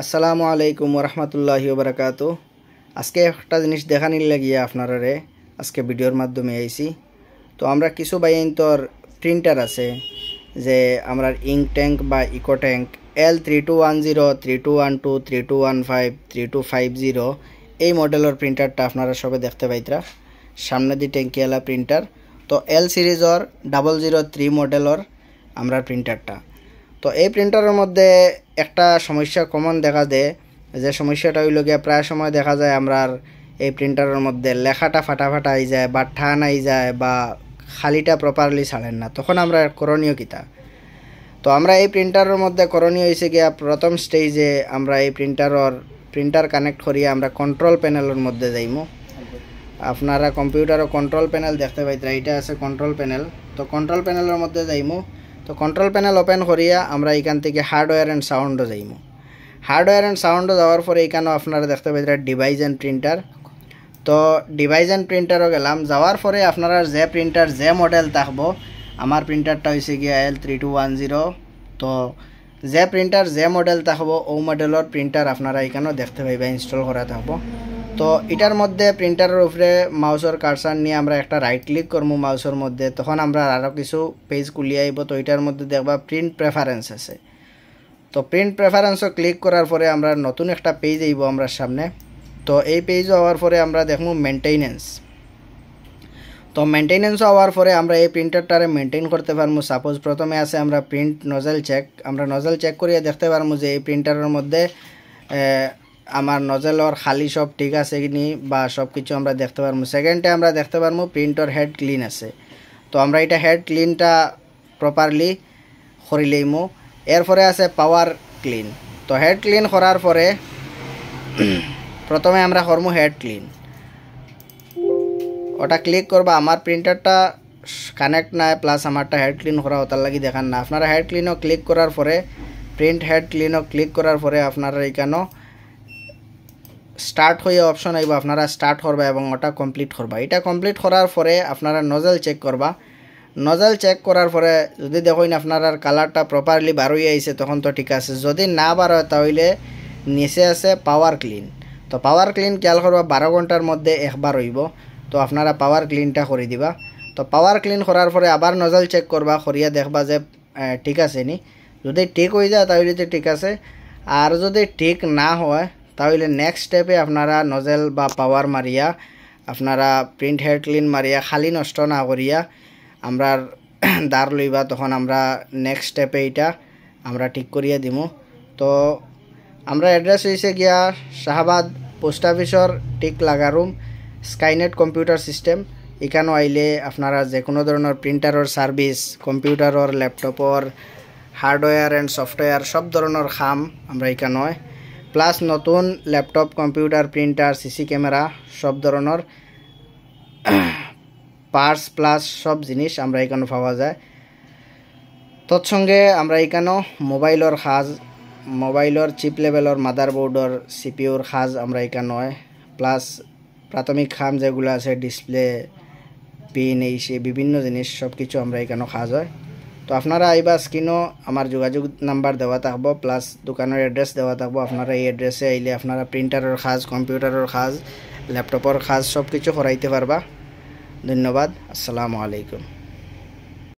আসসালামু আলাইকুম ওরহমতুল্লাহি ওবরাকাতু। আজকে একটা জিনিস দেখানির লাগিয়া আপনারে আজকে ভিডিওর মাধ্যমে আইছি। তো আমরা কিছু বাইন্তর প্রিন্টার আছে যে আমরা ইঙ্ক ট্যাঙ্ক বা ইকো ট্যাঙ্ক L3210, 3212, 3215, 3250 এই মডেলের প্রিন্টারটা আপনারা সবে দেখতে পাইতরা, সামনে দি ট্যাঙ্কিওয়ালা প্রিন্টার। তো L সিরিজর 003 মডেলের আমরা প্রিন্টারটা। তো এই প্রিন্টারের মধ্যে একটা সমস্যা কমন দেখা দেয়, যে সমস্যাটা হইল গিয়া প্রায় সময় দেখা যায় আমরা এই প্রিন্টারের মধ্যে লেখাটা ফাটাফাটা আই যায় বা ঠান আই যায় বা খালিটা প্রপারলি ছাড়েন না, তখন আমরা করণীয় কিতা। তো আমরা এই প্রিন্টারের মধ্যে করণীয় হয়েছে গিয়া প্রথম স্টেজে আমরা এই প্রিন্টার কানেক্ট করিয়া আমরা কন্ট্রোল প্যানেলের মধ্যে যাইমু। আপনারা কম্পিউটারও কন্ট্রোল প্যানেল দেখতে পাইতরা, এটা আছে কন্ট্রোল প্যানেল। তো কন্ট্রোল প্যানেলের মধ্যে যাইমু। তো কন্ট্রোল প্যানেল ওপেন করিয়া আমরা এখান থেকে হার্ডওয়্যার অ্যান্ড সাউন্ডও যাইমু। হার্ডওয়্যার অ্যান্ড সাউন্ডও যাওয়ার পরে এখানেও আপনারা দেখতে পাইতরা ডিভাইস অ্যান্ড প্রিন্টার। তো ডিভাইস অ্যান্ড প্রিন্টারও গেলাম। যাওয়ার পরে আপনারা যে প্রিন্টার যে মডেল থাকবো, আমার প্রিন্টারটা হয়েছে গিয়া L3210। তো যে প্রিন্টার যে মডেল থাকবো ও মডেলের প্রিন্টার আপনারা এখানেও দেখতে পাইবা ইনস্টল করা থাকবো। তো এটার মধ্যে প্রিন্টারের উপরে মাউসের কার্সার নিয়ে আমরা একটা রাইট ক্লিক করবো মাউসের মধ্যে, তখন আমরা আরও কিছু পেজ খুলিয়ে আইব। তো এটার মধ্যে দেখবা প্রিন্ট প্রেফারেন্স আছে। তো প্রিন্ট প্রেফারেন্সও ক্লিক করার পরে আমরা নতুন একটা পেজ আইব আমরা সামনে। তো এই পেজও হওয়ার পরে আমরা দেখবো মেনটেনেন্স। তো মেনটেনেন্স হওয়ার পরে আমরা এই প্রিন্টারটারে মেনটেন করতে পারবো। সাপোজ প্রথমে আছে আমরা প্রিন্ট নজেল চেক, আমরা নজেল চেক করিয়ে দেখতে পারবো যে এই প্রিন্টারের মধ্যে আমার নজেলর খালি সব ঠিক আছে কিনি বা সব কিছু আমরা দেখতে পারবো। সেকেন্ডে আমরা দেখতে পারবো প্রিন্টর হেড ক্লিন আছে। তো আমরা এটা হেড ক্লিনটা প্রপারলি করিলেইমো। এরপরে আছে পাওয়ার ক্লিন। তো হেড ক্লিন করার পরে প্রথমে আমরা করবো হেড ক্লিন, ওটা ক্লিক করবা। আমার প্রিন্টারটা কানেক্ট নাই প্লাস আমারটা হেড ক্লিন করা ওটার লাগি দেখান না। আপনারা হেড ক্লিনও ক্লিক করার পরে প্রিন্ট হেড ক্লিনও ক্লিক করার পরে আপনারা এখানেও স্টার্ট হয়ে অপশন আইব, আপনারা স্টার্ট করবা এবং ওটা কমপ্লিট করবা। এটা কমপ্লিট করার পরে আপনারা নজেল চেক করবা। নজেল চেক করার পরে যদি দেখুন আপনার কালারটা প্রপারলি বার হয়ে আইছে তখন তো ঠিক আছে, যদি না বার হয় তাহলে নিচে আছে পাওয়ার ক্লিন। তো পাওয়ার ক্লিন খেয়াল করবা 12 ঘন্টার মধ্যে একবার হইব। তো আপনারা পাওয়ার ক্লিনটা করে দিবা। তো পাওয়ার ক্লিন করার পরে আবার নজেল চেক করবা, করিয়া দেখবা যে ঠিক আছে নি। যদি ঠিক হয়ে যায় তাহলে তো ঠিক আছে, আর যদি ঠিক না হয় তাহলে নেক্সট স্টেপে আপনারা নজেল বা পাওয়ার মারিয়া আপনারা প্রিন্ট হেড ক্লিন মারিয়া খালি নষ্ট না করিয়া আমরা দাঁড় লইবা। তখন আমরা নেক্সট স্টেপে এটা আমরা ঠিক করিয়া দিমু। তো আমরা অ্যাড্রেস হয়েছে গিয়া শাহবাদ পোস্ট অফিসর ঠিক লাগা রুম, স্কাইনেট কম্পিউটার সিস্টেম। এখানেও আইলে আপনারা যে কোনো ধরনের প্রিন্টারের সার্ভিস, কম্পিউটারের ল্যাপটপর হার্ডওয়্যার অ্যান্ড সফটওয়্যার সব ধরনের খাম আমরা এখানে হয়। প্লাস নতুন laptop, computer, printer, CC camera সব ধরনের পার্টস প্লাস সব জিনিস আমরা এখানে পাওয়া যায়। তৎসঙ্গে আমরা এখানেও মোবাইলের খাজ, মোবাইলের চিপ লেভেলের মাদারবোর্ডের সিপিউর খাজ আমরা এখানে হয়। প্লাস প্রাথমিক খাম যেগুলো আছে ডিসপ্লে, পিন, এই সে বিভিন্ন জিনিস সব কিছু আমরা এখানে খাজ হয়। তো আপনারা আইবা, স্ক্রিনও আমার যোগাযোগ নাম্বার দেওয়া থাকবো প্লাস দোকানের অ্যাড্রেস দেওয়া থাকবো। আপনারা এই অ্যাড্রেসে আইলে আপনারা প্রিন্টারের খাজ, কম্পিউটারের খাজ, ল্যাপটপের খাজ সব কিছু করাইতে পারবা। ধন্যবাদ। আসসালামু আলাইকুম।